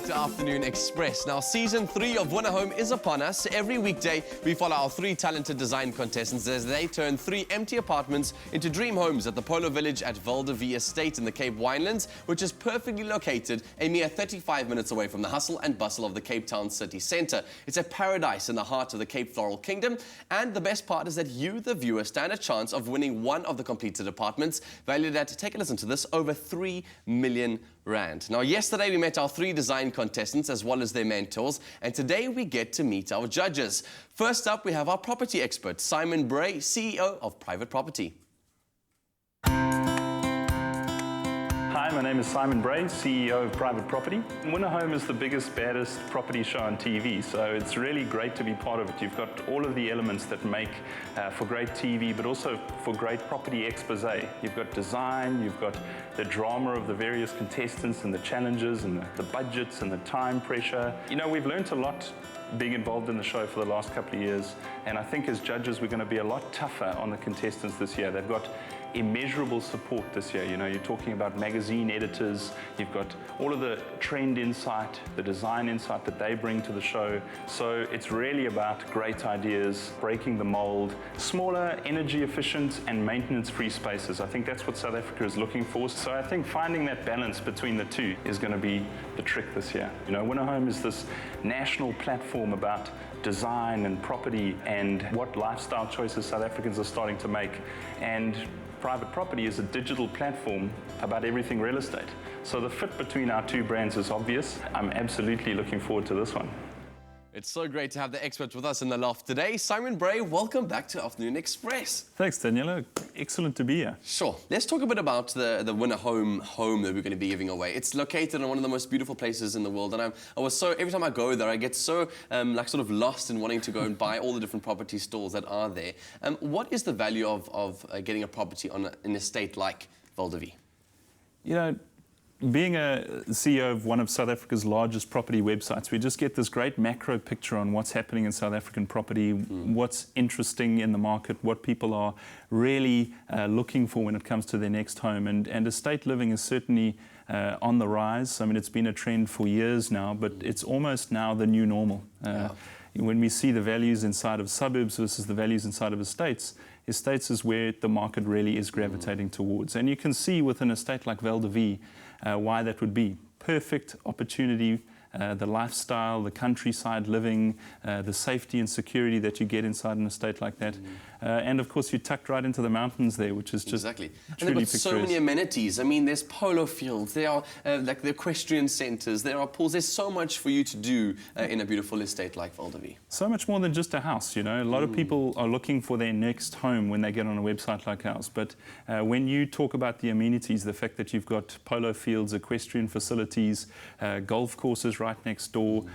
back to Afternoon Express. Now, Season 3 of Winner Home is upon us. Every weekday, we follow our 3 talented design contestants as they turn 3 empty apartments into dream homes at the Polo Village at Valdevie Estate in the Cape Winelands, which is perfectly located a mere 35 minutes away from the hustle and bustle of the Cape Town city centre. It's a paradise in the heart of the Cape Floral Kingdom, and the best part is that you, the viewer, stand a chance of winning one of the completed apartments, valued at, take a listen to this, over 3 million rand. Now, yesterday we met our 3 design contestants as well as their mentors, and today we get to meet our judges. First up, we have our property expert, Simon Bray, CEO of Private Property. Hi, my name is Simon Bray, CEO of Private Property. Winner Home is the biggest, baddest property show on TV, so it's really great to be part of it. You've got all of the elements that make for great TV, but also for great property expose. You've got design, you've got the drama of the various contestants and the challenges and the budgets and the time pressure. You know, we've learned a lot being involved in the show for the last couple of years, and I think as judges we're going to be a lot tougher on the contestants this year. They've got immeasurable support this year. You know, you're talking about magazine editors, you've got all of the trend insight, the design insight that they bring to the show. So it's really about great ideas, breaking the mold, smaller, energy efficient and maintenance free spaces. I think that's what South Africa is looking for. So I think finding that balance between the two is going to be the trick this year. You know, Winner Home is this national platform about design and property and what lifestyle choices South Africans are starting to make. And Private Property is a digital platform about everything real estate. So the fit between our 2 brands is obvious. I'm absolutely looking forward to this one. It's so great to have the experts with us in the loft today. Simon Bray, welcome back to Afternoon Express. Thanks, Daniela. Excellent to be here. Sure. Let's talk a bit about the Winner home that we're going to be giving away. It's located in one of the most beautiful places in the world, and I was so, every time I go there, I get so like sort of lost in wanting to go and buy all the different property stores that are there. What is the value of getting a property on an estate like Valdevie? You know, being a CEO of one of South Africa's largest property websites, we just get this great macro picture on what's happening in South African property, what's interesting in the market, what people are really looking for when it comes to their next home. And estate living is certainly on the rise. I mean, it's been a trend for years now, but it's almost now the new normal. When we see the values inside of suburbs versus the values inside of estates is where the market really is gravitating towards. And you can see with an estate like Valdevie why that would be. Perfect opportunity, the lifestyle, the countryside living, the safety and security that you get inside an estate like that. And of course, you're tucked right into the mountains there, which is just exactly. truly and they've got picturesque. so many amenities. I mean, there's polo fields, there are like the equestrian centres, there are pools. There's so much for you to do in a beautiful estate like Valdevie. So much more than just a house, you know. A lot of people are looking for their next home when they get on a website like ours. But when you talk about the amenities, the fact that you've got polo fields, equestrian facilities, golf courses right next door,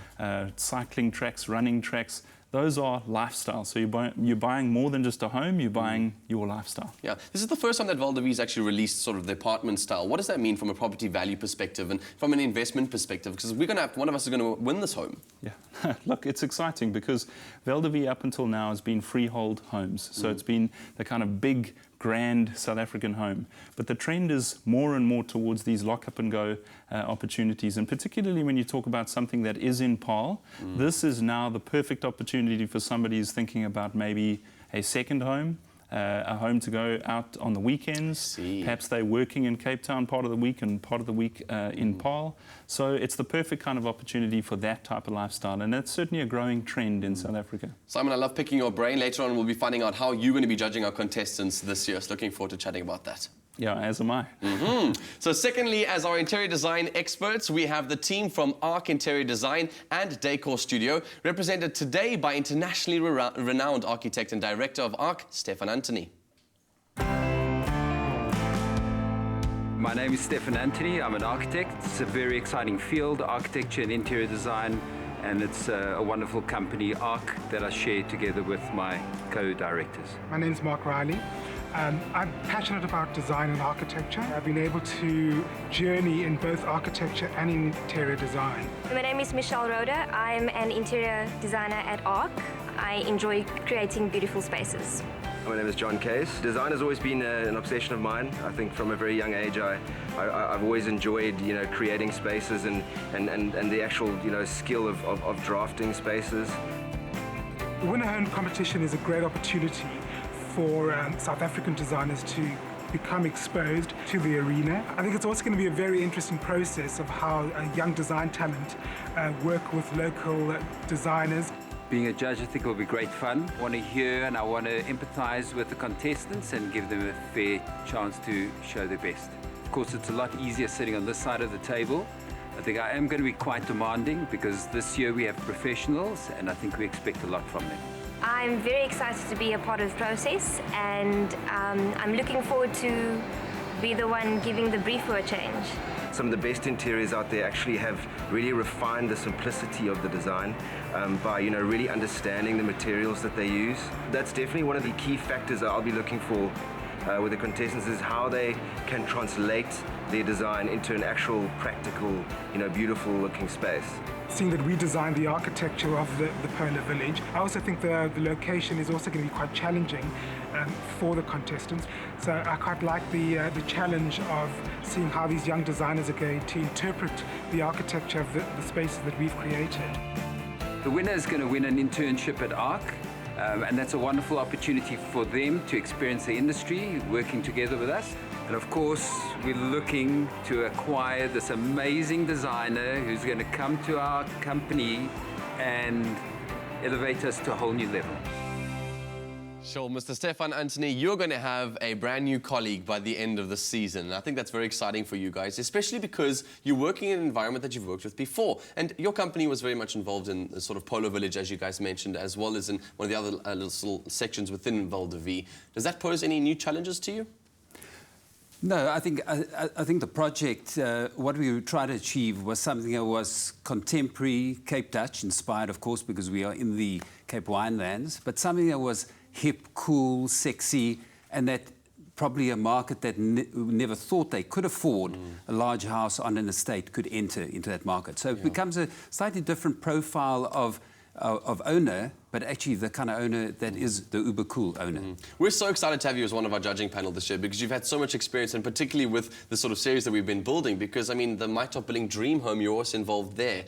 cycling tracks, running tracks, those are lifestyle. So you're buying more than just a home, you're buying your lifestyle. Yeah, this is the first time that Valdevie's actually released sort of the apartment style. What does that mean from a property value perspective and from an investment perspective? Because we're going to have, one of us is going to win this home. Yeah, look, it's exciting because Valdevie up until now has been freehold homes. So it's been the kind of big, grand South African home. But the trend is more and more towards these lock-up and go opportunities. And particularly when you talk about something that is in Paarl, this is now the perfect opportunity for somebody who's thinking about maybe a second home, a home to go out on the weekends. Perhaps they're working in Cape Town part of the week and part of the week in Paarl. So it's the perfect kind of opportunity for that type of lifestyle, and that's certainly a growing trend in South Africa. Simon, I love picking your brain. Later on, we'll be finding out how you're going to be judging our contestants this year. So looking forward to chatting about that. Yeah, as am I. So secondly, as our interior design experts, we have the team from ARRCC Interior Design and Decor Studio, represented today by internationally renowned architect and director of ARRCC, Stefan Antoni. My name is Stefan Antoni. I'm an architect. It's a very exciting field, architecture and interior design, and it's a wonderful company, ARRCC, that I share together with my co-directors. My name's Mark Riley. I'm passionate about design and architecture. I've been able to journey in both architecture and in interior design. My name is Michelle Roda. I'm an interior designer at ARRCC. I enjoy creating beautiful spaces. My name is John Case. Design has always been an obsession of mine. I think from a very young age I've always enjoyed creating spaces and the actual skill of drafting spaces. The Winner Home competition is a great opportunity for South African designers to become exposed to the arena. I think it's also going to be a very interesting process of how young design talent work with local designers. Being a judge, I think will be great fun. I want to hear and I want to empathize with the contestants and give them a fair chance to show their best. Of course, it's a lot easier sitting on this side of the table. I think I am going to be quite demanding because this year we have professionals and I think we expect a lot from them. I'm very excited to be a part of the process, and I'm looking forward to be the one giving the brief for a change. Some of the best interiors out there actually have really refined the simplicity of the design by really understanding the materials that they use. That's definitely one of the key factors that I'll be looking for with the contestants, is how they can translate their design into an actual practical, beautiful looking space. Seeing that we designed the architecture of the Polo Village, I also think the location is also going to be quite challenging for the contestants. So I quite like the challenge of seeing how these young designers are going to interpret the architecture of the spaces that we've created. The winner is going to win an internship at ARRCC, and that's a wonderful opportunity for them to experience the industry working together with us. And of course, we're looking to acquire this amazing designer who's going to come to our company and elevate us to a whole new level. Sure, Mr. Stefan Antoni, you're going to have a brand new colleague by the end of the season. And I think that's very exciting for you guys, especially because you're working in an environment that you've worked with before. And your company was very much involved in the sort of Polo Village, as you guys mentioned, as well as in one of the other little sections within Val de Vie. Does that pose any new challenges to you? No, I think the project, what we were trying to achieve was something that was contemporary, Cape Dutch inspired, of course, because we are in the Cape Winelands, but something that was hip, cool, sexy, and that probably a market that never thought they could afford a large house on an estate could enter into that market. So it becomes a slightly different profile of owner, but actually the kind of owner that is the uber cool owner. We're so excited to have you as one of our judging panel this year because you've had so much experience, and particularly with the sort of series that we've been building, because I mean the My Top Billing Dream Home, you're also involved there.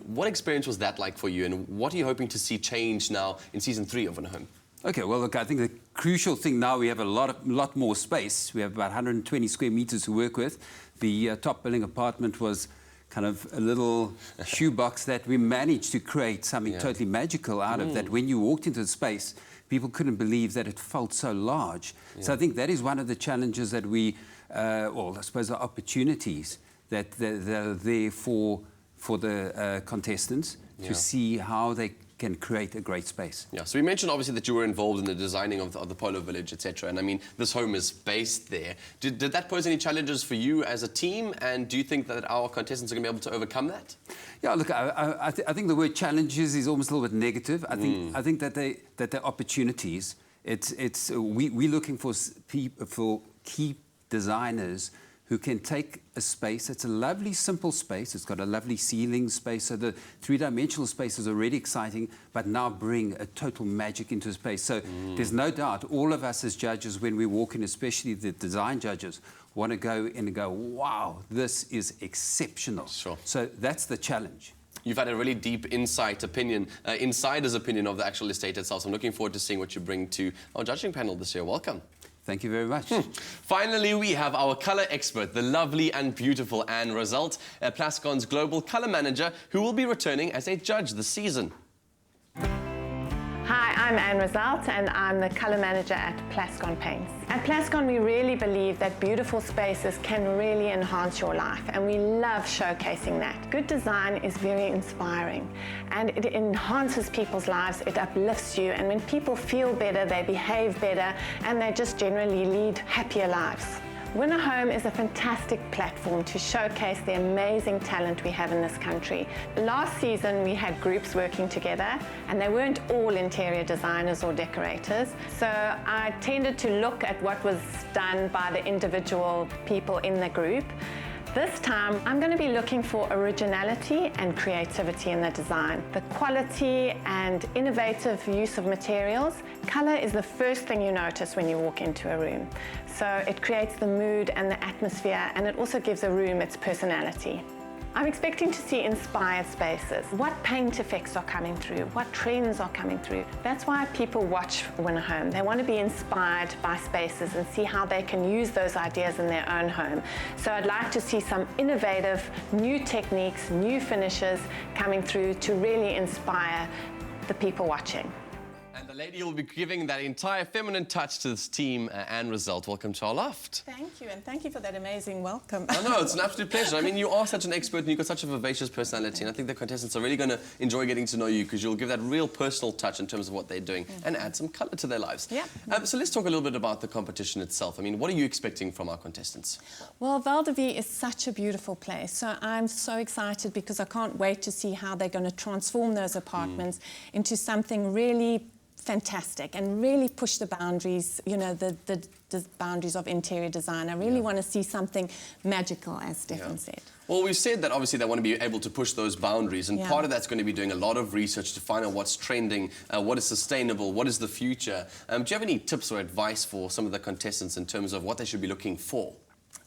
What experience was that like for you, and what are you hoping to see change now in season 3 of Winner Home? Okay, well, look, I think the crucial thing now, we have a lot more space. We have about 120 square meters to work with. The top billing apartment was kind of a little shoebox that we managed to create something totally magical out of that. When you walked into the space, people couldn't believe that it felt so large. So I think that is one of the challenges that we, well, I suppose the opportunities that are there for the contestants to see how they can create a great space. Yeah, so we mentioned obviously that you were involved in the designing of the Polo Village, etc. And I mean, this home is based there. Did that pose any challenges for you as a team? And do you think that our contestants are going to be able to overcome that? Yeah, look, I think the word challenges is almost a little bit negative. I think that they're opportunities. We're looking for key designers who can take a space. It's a lovely, simple space. It's got a lovely ceiling space. So the three-dimensional space is already exciting, but now bring a total magic into the space. So there's no doubt all of us as judges, when we walk in, especially the design judges, want to go in and go, wow, this is exceptional. Sure. So that's the challenge. You've had a really deep insider's opinion of the actual estate itself. So I'm looking forward to seeing what you bring to our judging panel this year. Welcome. Thank you very much. Finally, we have our colour expert, the lovely and beautiful Anne Roselt, Plascon's global colour manager, who will be returning as a judge this season. Hi, I'm Anne Roselt and I'm the colour manager at Plascon Paints. At Plascon, we really believe that beautiful spaces can really enhance your life, and we love showcasing that. Good design is very inspiring and it enhances people's lives, it uplifts you, and when people feel better, they behave better and they just generally lead happier lives. Winner Home is a fantastic platform to showcase the amazing talent we have in this country. Last season we had groups working together and they weren't all interior designers or decorators, so I tended to look at what was done by the individual people in the group. This time, I'm going to be looking for originality and creativity in the design. The quality and innovative use of materials. Color is the first thing you notice when you walk into a room. So it creates the mood and the atmosphere, and it also gives a room its personality. I'm expecting to see inspired spaces. What paint effects are coming through? What trends are coming through? That's why people watch Win a Home. They want to be inspired by spaces and see how they can use those ideas in their own home. So I'd like to see some innovative, new techniques, new finishes coming through to really inspire the people watching. And the lady will be giving that entire feminine touch to this team, Anne Roselt. Welcome to our loft. Thank you, and thank you for that amazing welcome. I know, it's an absolute pleasure. I mean, you are such an expert and you've got such a vivacious personality, and I think the contestants are really going to enjoy getting to know you because you'll give that real personal touch in terms of what they're doing and add some colour to their lives. Yeah. So let's talk a little bit about the competition itself. I mean, what are you expecting from our contestants? Well, Val de Vie is such a beautiful place, so I'm so excited because I can't wait to see how they're going to transform those apartments into something really fantastic and really push the boundaries, you know, the boundaries of interior design. I really want to see something magical, as Stefan said. Well, we've said that obviously they want to be able to push those boundaries, and part of that's going to be doing a lot of research to find out what's trending, what is sustainable, what is the future. Do you have any tips or advice for some of the contestants in terms of what they should be looking for?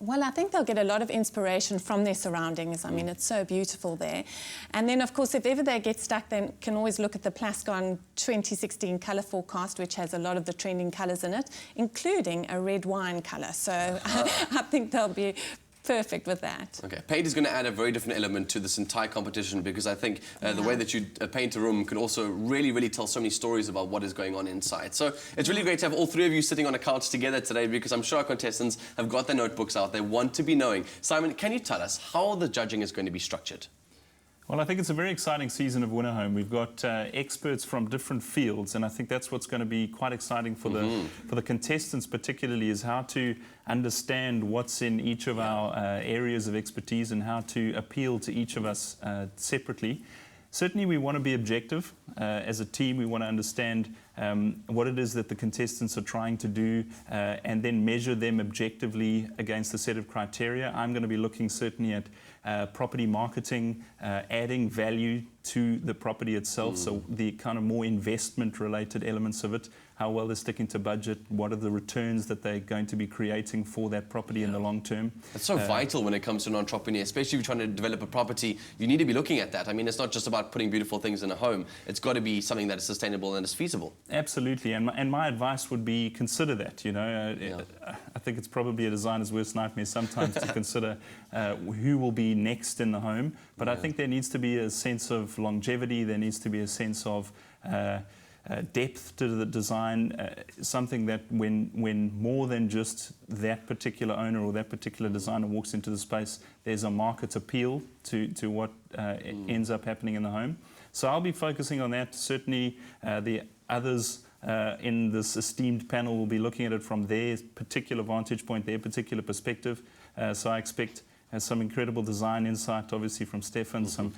Well, I think they'll get a lot of inspiration from their surroundings. I mean, it's so beautiful there. And then, of course, if ever they get stuck, they can always look at the Plascon 2016 colour forecast, which has a lot of the trending colours in it, including a red wine colour. So I think they'll be perfect with that. Okay, paint is going to add a very different element to this entire competition because I think the way that you paint a room can also really tell so many stories about what is going on inside. So it's really great to have all three of you sitting on a couch together today because I'm sure our contestants have got their notebooks out. They want to be knowing. Simon, can you tell us how the judging is going to be structured? Well, I think it's a very exciting season of Win a Home. We've got experts from different fields, and I think that's what's going to be quite exciting for the contestants particularly, is how to understand what's in each of our areas of expertise and how to appeal to each of us separately. Certainly we want to be objective. As a team, we want to understand what it is that the contestants are trying to do and then measure them objectively against a set of criteria. I'm going to be looking certainly at property marketing, adding value to the property itself, so the kind of more investment-related elements of it, how well they're sticking to budget, what are the returns that they're going to be creating for that property in the long term. It's so vital when it comes to an entrepreneur, especially if you're trying to develop a property. You need to be looking at that. I mean, it's not just about putting beautiful things in a home. It's got to be something that is sustainable and is feasible. Absolutely, and my advice would be consider that. You know, I think it's probably a designer's worst nightmare sometimes to consider who will be next in the home. But I think there needs to be a sense of longevity. There needs to be a sense of depth to the design, something that when more than just that particular owner or that particular designer walks into the space, there's a market appeal to what ends up happening in the home. So I'll be focusing on that. Certainly the others in this esteemed panel will be looking at it from their particular vantage point, their particular perspective. So I expect some incredible design insight, obviously, from Stefan, some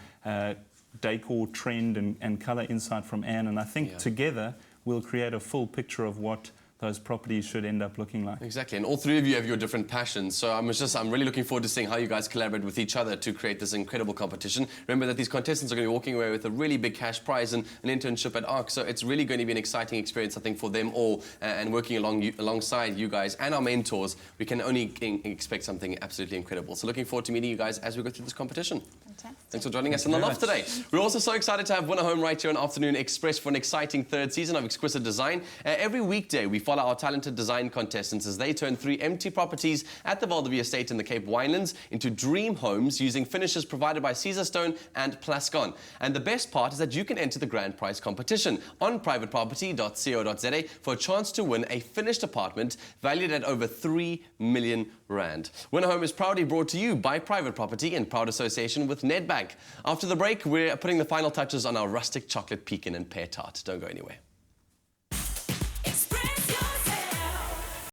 decor trend and colour insight from Anne, and I think together we'll create a full picture of what those properties should end up looking like. Exactly, and all three of you have your different passions, so I'm really looking forward to seeing how you guys collaborate with each other to create this incredible competition. Remember that these contestants are going to be walking away with a really big cash prize and an internship at ARRCC, so it's really going to be an exciting experience, I think, for them all, and working alongside you guys and our mentors, we can only expect something absolutely incredible. So looking forward to meeting you guys as we go through this competition. Fantastic. Thanks for joining us in the loft today. We're also so excited to have Win a Home right here on Afternoon Express for an exciting third season of Exquisite Design. Every weekday we follow our talented design contestants as they turn 3 empty properties at the Val de Vie estate in the Cape Winelands into dream homes using finishes provided by Caesarstone and Plascon. And the best part is that you can enter the grand prize competition on privateproperty.co.za for a chance to win a finished apartment valued at over 3 million rand. Win a Home is proudly brought to you by Private Property in proud association with Nedbank. After the break, we're putting the final touches on our rustic chocolate pecan and pear tart. Don't go anywhere.